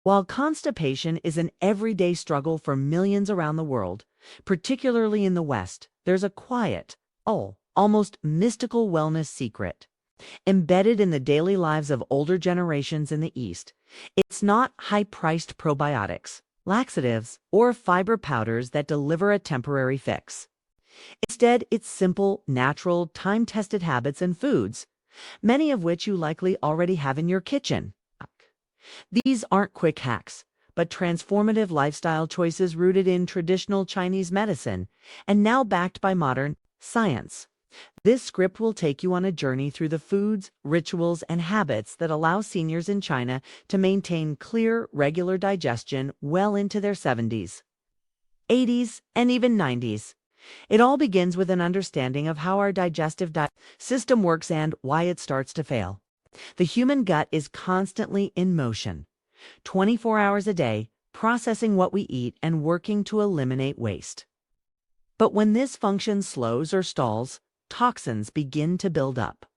While constipation is an everyday struggle for millions around the world, particularly in the West, there's a quiet, almost mystical wellness secret. Embedded in the daily lives of older generations in the East, it's not high-priced probiotics, laxatives, or fiber powders that deliver a temporary fix. Instead, it's simple, natural, time-tested habits and foods, many of which you likely already have in your kitchen. These aren't quick hacks, but transformative lifestyle choices rooted in traditional Chinese medicine and now backed by modern science. This script will take you on a journey through the foods, rituals, and habits that allow seniors in China to maintain clear, regular digestion well into their 70s, 80s, and even 90s. It all begins with an understanding of how our digestive system works and why it starts to fail. The human gut is constantly in motion, 24 hours a day, processing what we eat and working to eliminate waste. But when this function slows or stalls, toxins begin to build up.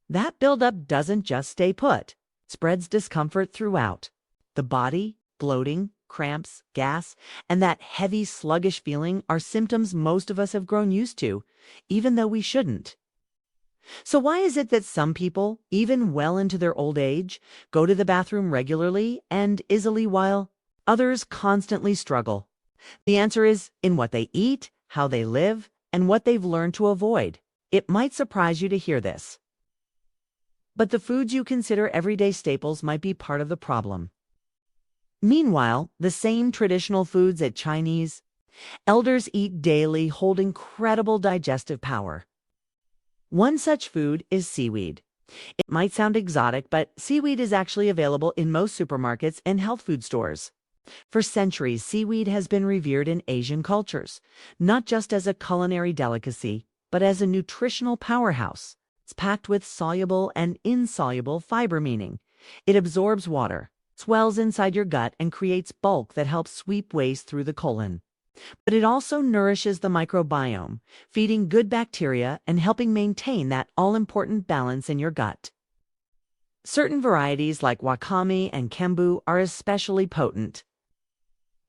That buildup doesn't just stay put, it spreads discomfort throughout the body. Bloating, cramps, gas, and that heavy, sluggish feeling are symptoms most of us have grown used to, even though we shouldn't. So why is it that some people, even well into their old age, go to the bathroom regularly and easily while others constantly struggle? The answer is in what they eat, how they live, and what they've learned to avoid. It might surprise you to hear this, but the foods you consider everyday staples might be part of the problem. Meanwhile, the same traditional foods that Chinese elders eat daily hold incredible digestive power. One such food is seaweed. It might sound exotic, but seaweed is actually available in most supermarkets and health food stores. For centuries, seaweed has been revered in Asian cultures, not just as a culinary delicacy, but as a nutritional powerhouse. It's packed with soluble and insoluble fiber, meaning it absorbs water, swells inside your gut, and creates bulk that helps sweep waste through the colon. But it also nourishes the microbiome, feeding good bacteria and helping maintain that all-important balance in your gut. Certain varieties like wakame and kembu are especially potent,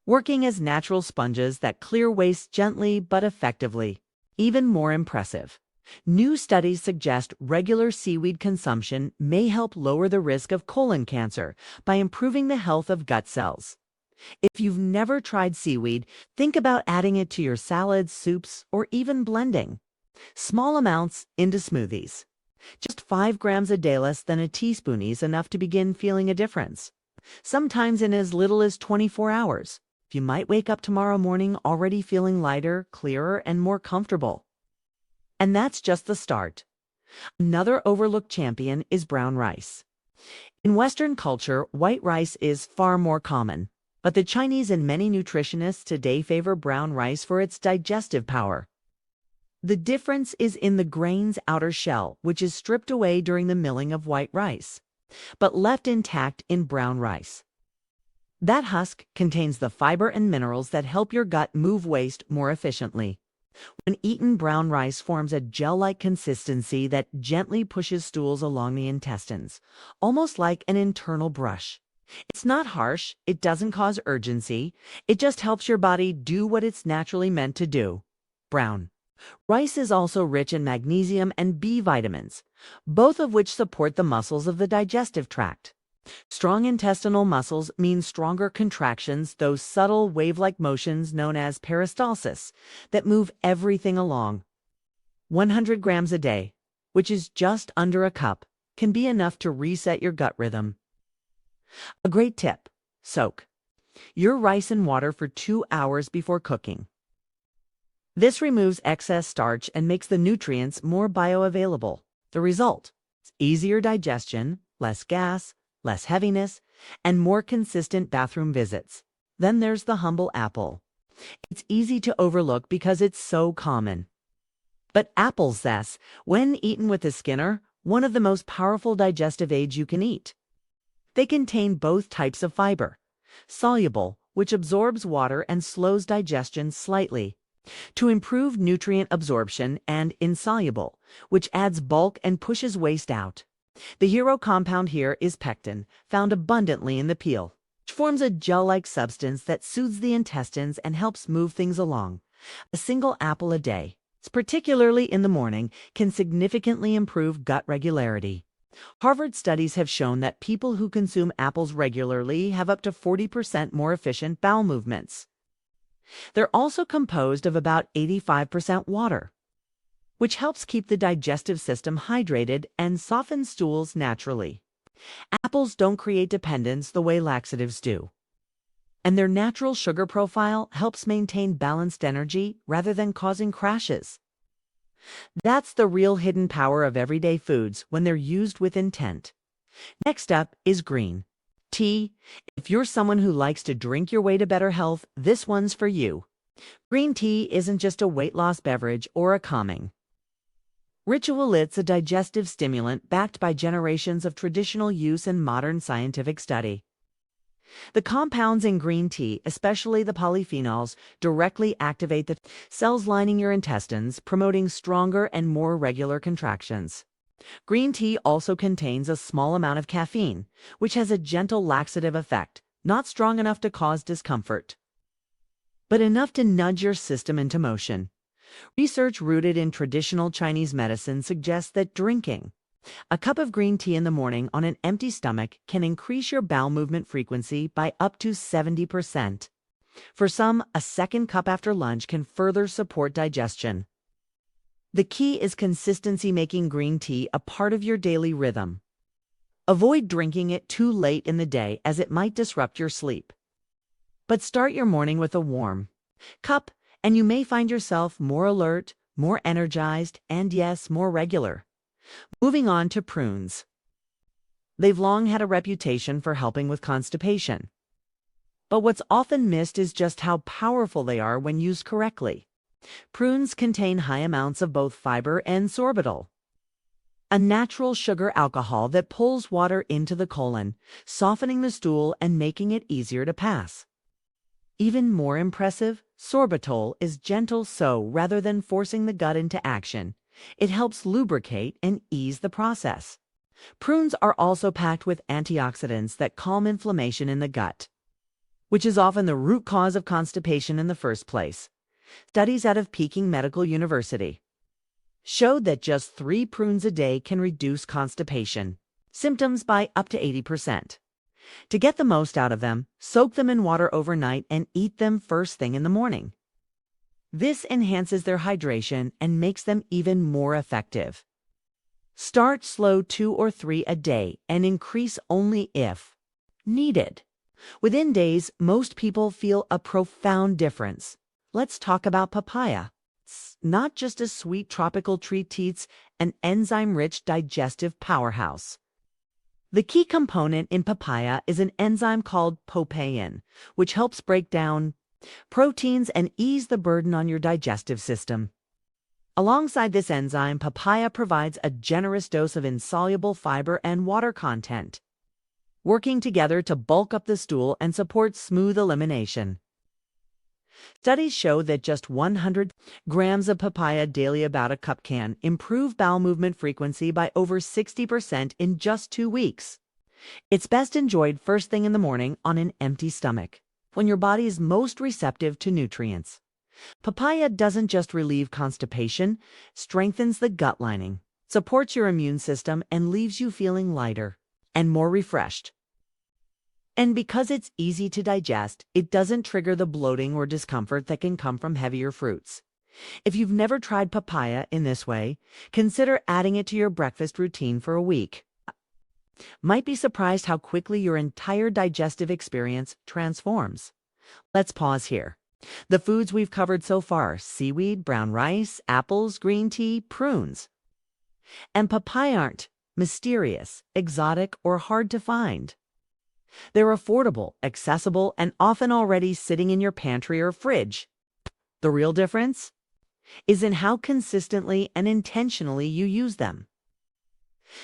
working as natural sponges that clear waste gently but effectively. Even more impressive, new studies suggest regular seaweed consumption may help lower the risk of colon cancer by improving the health of gut cells. If you've never tried seaweed, think about adding it to your salads, soups, or even blending small amounts into smoothies. Just 5 grams a day, less than a teaspoon, is enough to begin feeling a difference, sometimes in as little as 24 hours. You might wake up tomorrow morning already feeling lighter, clearer, and more comfortable. And that's just the start. Another overlooked champion is brown rice. In Western culture, white rice is far more common, but the Chinese and many nutritionists today favor brown rice for its digestive power. The difference is in the grain's outer shell, which is stripped away during the milling of white rice, but left intact in brown rice. That husk contains the fiber and minerals that help your gut move waste more efficiently. When eaten, brown rice forms a gel-like consistency that gently pushes stools along the intestines, almost like an internal brush. It's not harsh, it doesn't cause urgency, it just helps your body do what it's naturally meant to do. Brown rice is also rich in magnesium and B vitamins, both of which support the muscles of the digestive tract. Strong intestinal muscles mean stronger contractions, those subtle wave-like motions known as peristalsis that move everything along. 100 grams a day, which is just under a cup, can be enough to reset your gut rhythm. A great tip: soak your rice in water for 2 hours before cooking. This removes excess starch and makes the nutrients more bioavailable. The result is easier digestion, less gas, less heaviness, and more consistent bathroom visits. Then there's the humble apple. It's easy to overlook because it's so common. But apple zest, when eaten with a skin, are one of the most powerful digestive aids you can eat. They contain both types of fiber: soluble, which absorbs water and slows digestion slightly, to improve nutrient absorption, and insoluble, which adds bulk and pushes waste out. The hero compound here is pectin, found abundantly in the peel, which forms a gel-like substance that soothes the intestines and helps move things along. A single apple a day, particularly in the morning, can significantly improve gut regularity. Harvard studies have shown that people who consume apples regularly have up to 40% more efficient bowel movements. They're also composed of about 85% water, which helps keep the digestive system hydrated and softens stools naturally. Apples don't create dependence the way laxatives do, and their natural sugar profile helps maintain balanced energy rather than causing crashes. That's the real hidden power of everyday foods when they're used with intent. Next up is green tea. If you're someone who likes to drink your way to better health, this one's for you. Green tea isn't just a weight loss beverage or a calming ritual, it's a digestive stimulant backed by generations of traditional use and modern scientific study. The compounds in green tea, especially the polyphenols, directly activate the cells lining your intestines, promoting stronger and more regular contractions. Green tea also contains a small amount of caffeine, which has a gentle laxative effect, not strong enough to cause discomfort, but enough to nudge your system into motion. Research rooted in traditional Chinese medicine suggests that drinking a cup of green tea in the morning on an empty stomach can increase your bowel movement frequency by up to 70%. For some, a second cup after lunch can further support digestion. The key is consistency, making green tea a part of your daily rhythm. Avoid drinking it too late in the day as it might disrupt your sleep. But start your morning with a warm cup, and you may find yourself more alert, more energized, and yes, more regular. Moving on to prunes. They've long had a reputation for helping with constipation. But what's often missed is just how powerful they are when used correctly. Prunes contain high amounts of both fiber and sorbitol, a natural sugar alcohol that pulls water into the colon, softening the stool and making it easier to pass. Even more impressive, sorbitol is gentle, so rather than forcing the gut into action, it helps lubricate and ease the process. Prunes are also packed with antioxidants that calm inflammation in the gut, which is often the root cause of constipation in the first place. Studies out of Peking Medical University showed that just 3 prunes a day can reduce constipation symptoms by up to 80%. To get the most out of them, soak them in water overnight and eat them first thing in the morning. This enhances their hydration and makes them even more effective. Start slow, 2 or 3 a day, and increase only if needed. Within days, most people feel a profound difference. Let's talk about papaya. It's not just a sweet tropical treat, it's an enzyme-rich digestive powerhouse. The key component in papaya is an enzyme called papain, which helps break down proteins and ease the burden on your digestive system. Alongside this enzyme, papaya provides a generous dose of insoluble fiber and water content, working together to bulk up the stool and support smooth elimination. Studies show that just 100 grams of papaya daily, about a cup, can improve bowel movement frequency by over 60% in just 2 weeks. It's best enjoyed first thing in the morning on an empty stomach, when your body is most receptive to nutrients. Papaya doesn't just relieve constipation, strengthens the gut lining, supports your immune system, and leaves you feeling lighter and more refreshed. And because it's easy to digest, it doesn't trigger the bloating or discomfort that can come from heavier fruits. If you've never tried papaya in this way, consider adding it to your breakfast routine for a week. Might be surprised how quickly your entire digestive experience transforms. Let's pause here. The foods we've covered so far: seaweed, brown rice, apples, green tea, prunes, and papaya aren't mysterious, exotic, or hard to find. They're affordable, accessible, and often already sitting in your pantry or fridge. The real difference is in how consistently and intentionally you use them.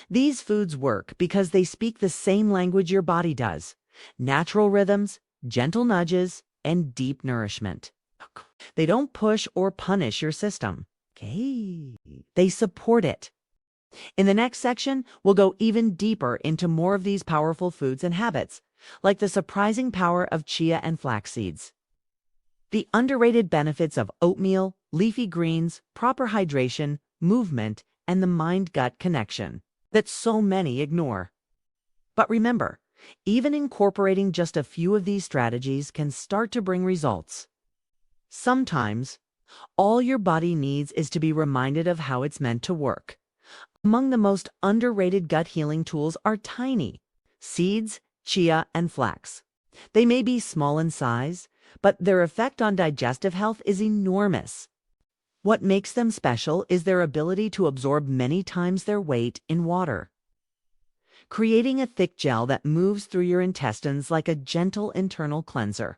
These foods work because they speak the same language your body does: natural rhythms, gentle nudges, and deep nourishment. They don't push or punish your system. Okay. They support it. In the next section, we'll go even deeper into more of these powerful foods and habits, like the surprising power of chia and flax seeds. The underrated benefits of oatmeal, leafy greens, proper hydration, movement, and the mind-gut connection that so many ignore. But remember, even incorporating just a few of these strategies can start to bring results. Sometimes, all your body needs is to be reminded of how it's meant to work. Among the most underrated gut healing tools are tiny seeds, chia, and flax. They may be small in size, but their effect on digestive health is enormous. What makes them special is their ability to absorb many times their weight in water, creating a thick gel that moves through your intestines like a gentle internal cleanser.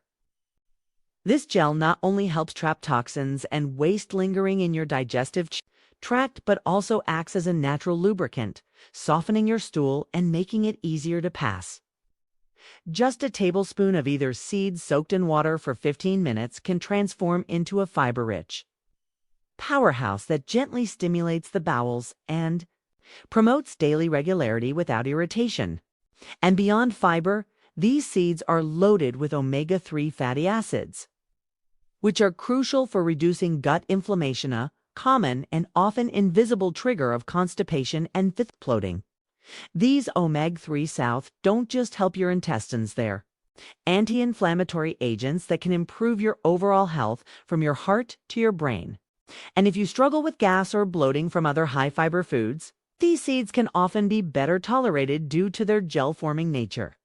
This gel not only helps trap toxins and waste lingering in your digestive tract, but also acts as a natural lubricant, softening your stool and making it easier to pass. Just a tablespoon of either seeds soaked in water for 15 minutes can transform into a fiber-rich powerhouse that gently stimulates the bowels and promotes daily regularity without irritation. And beyond fiber, these seeds are loaded with omega-3 fatty acids, which are crucial for reducing gut inflammation, a common and often invisible trigger of constipation and bloating. These omega-3 south don't just help your intestines, they're anti-inflammatory agents that can improve your overall health from your heart to your brain. And if you struggle with gas or bloating from other high-fiber foods, these seeds can often be better tolerated due to their gel-forming nature.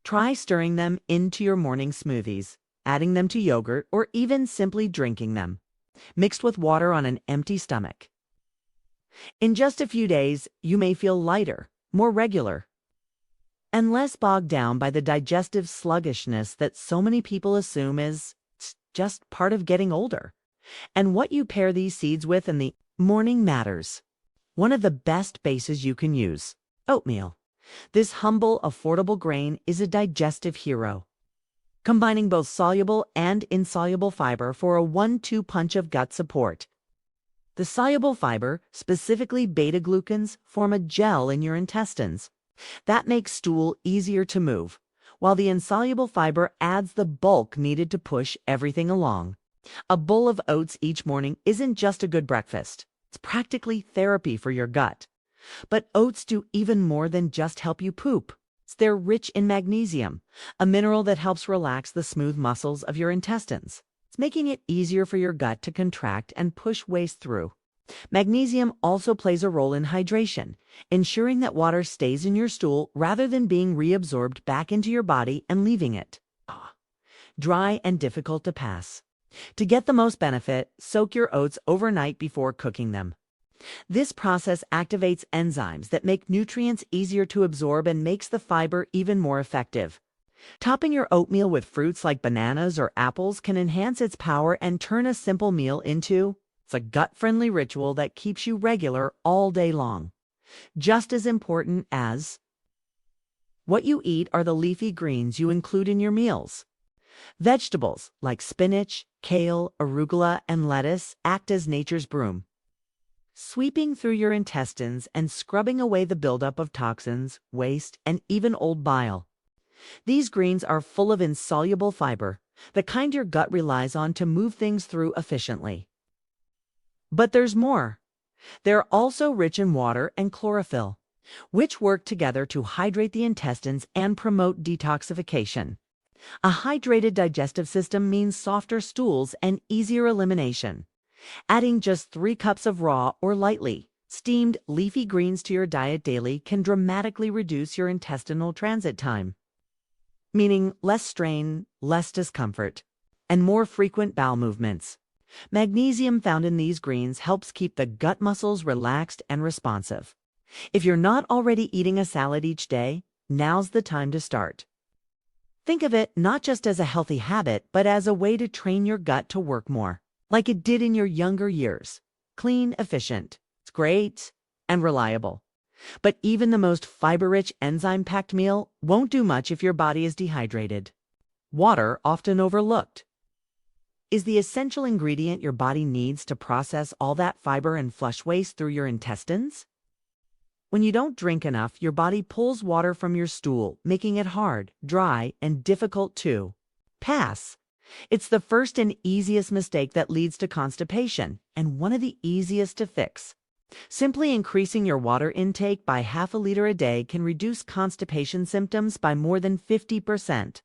Try stirring them into your morning smoothies, adding them to yogurt, or even simply drinking them, mixed with water on an empty stomach. In just a few days, you may feel lighter, more regular, and less bogged down by the digestive sluggishness that so many people assume is just part of getting older. And what you pair these seeds with in the morning matters. One of the best bases you can use, oatmeal. This humble, affordable grain is a digestive hero, combining both soluble and insoluble fiber for a 1-2 punch of gut support. The soluble fiber, specifically beta-glucans, form a gel in your intestines. That makes stool easier to move, while the insoluble fiber adds the bulk needed to push everything along. A bowl of oats each morning isn't just a good breakfast. It's practically therapy for your gut. But oats do even more than just help you poop. They're rich in magnesium, a mineral that helps relax the smooth muscles of your intestines. It's making it easier for your gut to contract and push waste through. Magnesium also plays a role in hydration, ensuring that water stays in your stool rather than being reabsorbed back into your body and leaving it dry and difficult to pass. To get the most benefit, soak your oats overnight before cooking them. This process activates enzymes that make nutrients easier to absorb and makes the fiber even more effective. Topping your oatmeal with fruits like bananas or apples can enhance its power and turn a simple meal into a gut-friendly ritual that keeps you regular all day long. Just as important as what you eat are the leafy greens you include in your meals. Vegetables like spinach, kale, arugula, and lettuce act as nature's broom, sweeping through your intestines and scrubbing away the buildup of toxins, waste, and even old bile. These greens are full of insoluble fiber, the kind your gut relies on to move things through efficiently. But there's more. They're also rich in water and chlorophyll, which work together to hydrate the intestines and promote detoxification. A hydrated digestive system means softer stools and easier elimination. Adding just 3 cups of raw or lightly steamed leafy greens to your diet daily can dramatically reduce your intestinal transit time, meaning less strain, less discomfort, and more frequent bowel movements. Magnesium found in these greens helps keep the gut muscles relaxed and responsive. If you're not already eating a salad each day, now's the time to start. Think of it not just as a healthy habit, but as a way to train your gut to work more, like it did in your younger years. Clean, efficient, it's great, and reliable. But even the most fiber-rich, enzyme-packed meal won't do much if your body is dehydrated. Water, often overlooked, is the essential ingredient your body needs to process all that fiber and flush waste through your intestines. When you don't drink enough, your body pulls water from your stool, making it hard, dry, and difficult to pass. It's the first and easiest mistake that leads to constipation, and one of the easiest to fix. Simply increasing your water intake by half a liter a day can reduce constipation symptoms by more than 50%.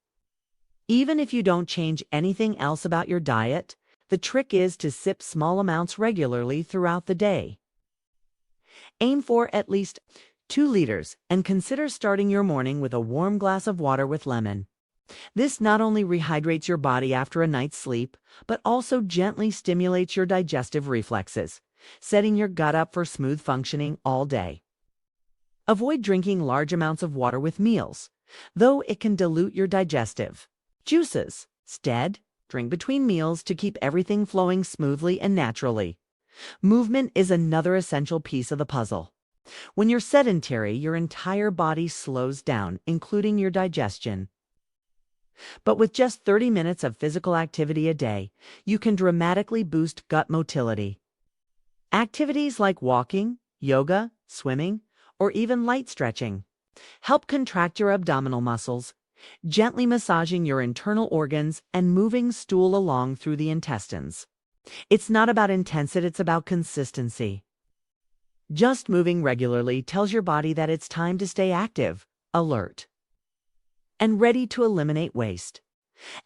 Even if you don't change anything else about your diet, the trick is to sip small amounts regularly throughout the day. Aim for at least 2 liters and consider starting your morning with a warm glass of water with lemon. This not only rehydrates your body after a night's sleep, but also gently stimulates your digestive reflexes, setting your gut up for smooth functioning all day. Avoid drinking large amounts of water with meals, though it can dilute your digestive juices. Instead, drink between meals to keep everything flowing smoothly and naturally. Movement is another essential piece of the puzzle. When you're sedentary, your entire body slows down, including your digestion. But with just 30 minutes of physical activity a day, you can dramatically boost gut motility. Activities like walking, yoga, swimming, or even light stretching help contract your abdominal muscles, gently massaging your internal organs and moving stool along through the intestines. It's not about intensity, it's about consistency. Just moving regularly tells your body that it's time to stay active, alert, and ready to eliminate waste.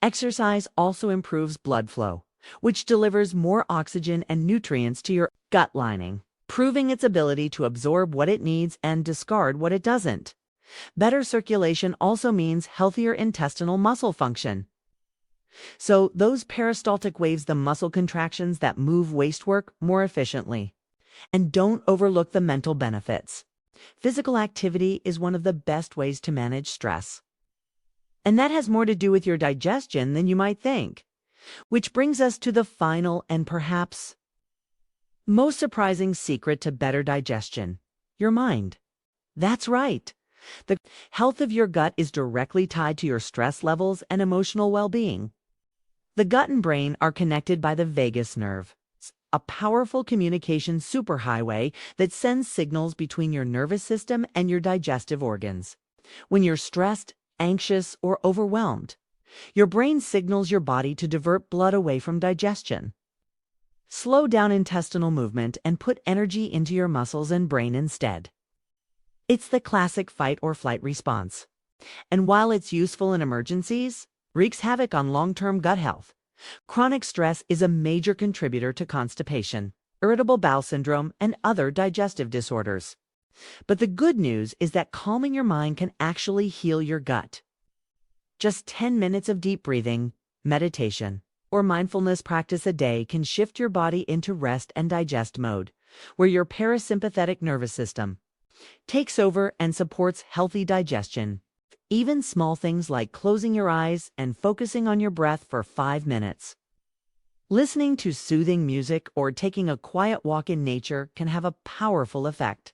Exercise also improves blood flow, which delivers more oxygen and nutrients to your gut lining, proving its ability to absorb what it needs and discard what it doesn't. Better circulation also means healthier intestinal muscle function. So those peristaltic waves, the muscle contractions that move waste work more efficiently. And don't overlook the mental benefits. Physical activity is one of the best ways to manage stress. And that has more to do with your digestion than you might think. Which brings us to the final and perhaps most surprising secret to better digestion: your mind. That's right. The health of your gut is directly tied to your stress levels and emotional well-being. The gut and brain are connected by the vagus nerve, a powerful communication superhighway that sends signals between your nervous system and your digestive organs. When you're stressed, anxious, or overwhelmed, your brain signals your body to divert blood away from digestion. Slow down intestinal movement and put energy into your muscles and brain instead. It's the classic fight or flight response. And while it's useful in emergencies, wreaks havoc on long-term gut health. Chronic stress is a major contributor to constipation, irritable bowel syndrome, and other digestive disorders. But the good news is that calming your mind can actually heal your gut. Just 10 minutes of deep breathing, meditation, or mindfulness practice a day can shift your body into rest and digest mode, where your parasympathetic nervous system takes over and supports healthy digestion. Even small things like closing your eyes and focusing on your breath for 5 minutes. Listening to soothing music or taking a quiet walk in nature can have a powerful effect.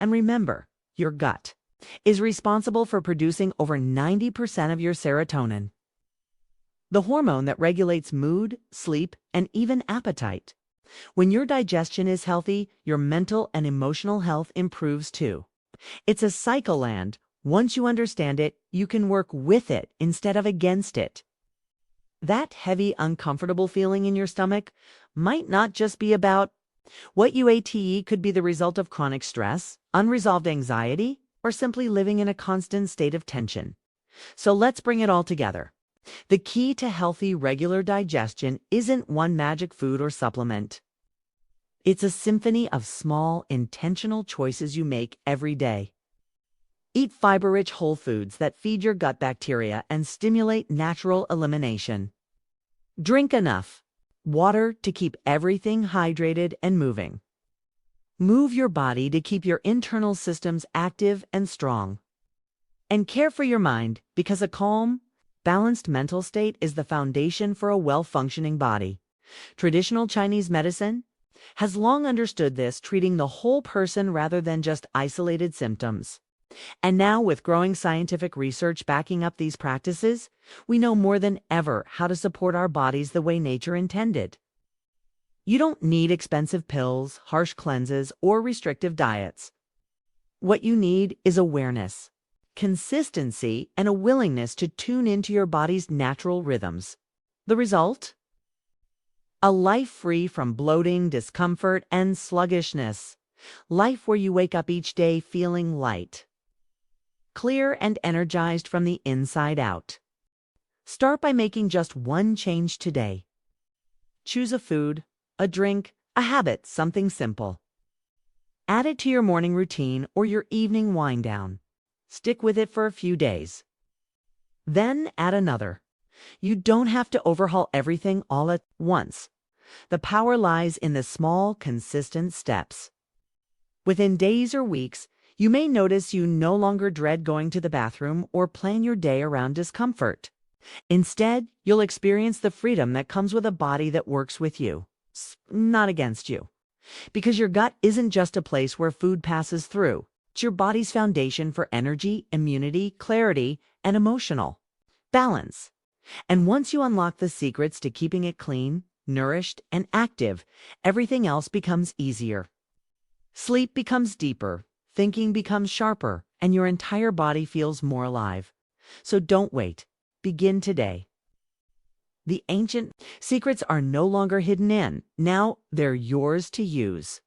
And remember, your gut is responsible for producing over 90% of your serotonin, the hormone that regulates mood, sleep, and even appetite. When your digestion is healthy, your mental and emotional health improves too. It's a cycle, and once you understand it, you can work with it instead of against it. That heavy, uncomfortable feeling in your stomach might not just be about what you ate. It could be the result of chronic stress, unresolved anxiety, or simply living in a constant state of tension. So let's bring it all together. The key to healthy, regular digestion isn't one magic food or supplement. It's a symphony of small, intentional choices you make every day. Eat fiber-rich whole foods that feed your gut bacteria and stimulate natural elimination. Drink enough water to keep everything hydrated and moving. Move your body to keep your internal systems active and strong. And care for your mind, because a calm, balanced mental state is the foundation for a well-functioning body. Traditional Chinese medicine has long understood this, treating the whole person rather than just isolated symptoms. And now, with growing scientific research backing up these practices, we know more than ever how to support our bodies the way nature intended. You don't need expensive pills, harsh cleanses, or restrictive diets. What you need is awareness, consistency, and a willingness to tune into your body's natural rhythms. The result? A life free from bloating, discomfort, and sluggishness. Life where you wake up each day feeling light, clear, and energized from the inside out. Start by making just one change today. Choose a food, a drink, a habit, something simple. Add it to your morning routine or your evening wind down. Stick with it for a few days. Then add another. You don't have to overhaul everything all at once. The power lies in the small, consistent steps. Within days or weeks, you may notice you no longer dread going to the bathroom or plan your day around discomfort. Instead, you'll experience the freedom that comes with a body that works with you, not against you. Because your gut isn't just a place where food passes through. It's your body's foundation for energy, immunity, clarity, and emotional balance. And once you unlock the secrets to keeping it clean, nourished, and active, everything else becomes easier. Sleep becomes deeper, thinking becomes sharper, and your entire body feels more alive. So don't wait. Begin today. The ancient secrets are no longer hidden in. Now they're yours to use.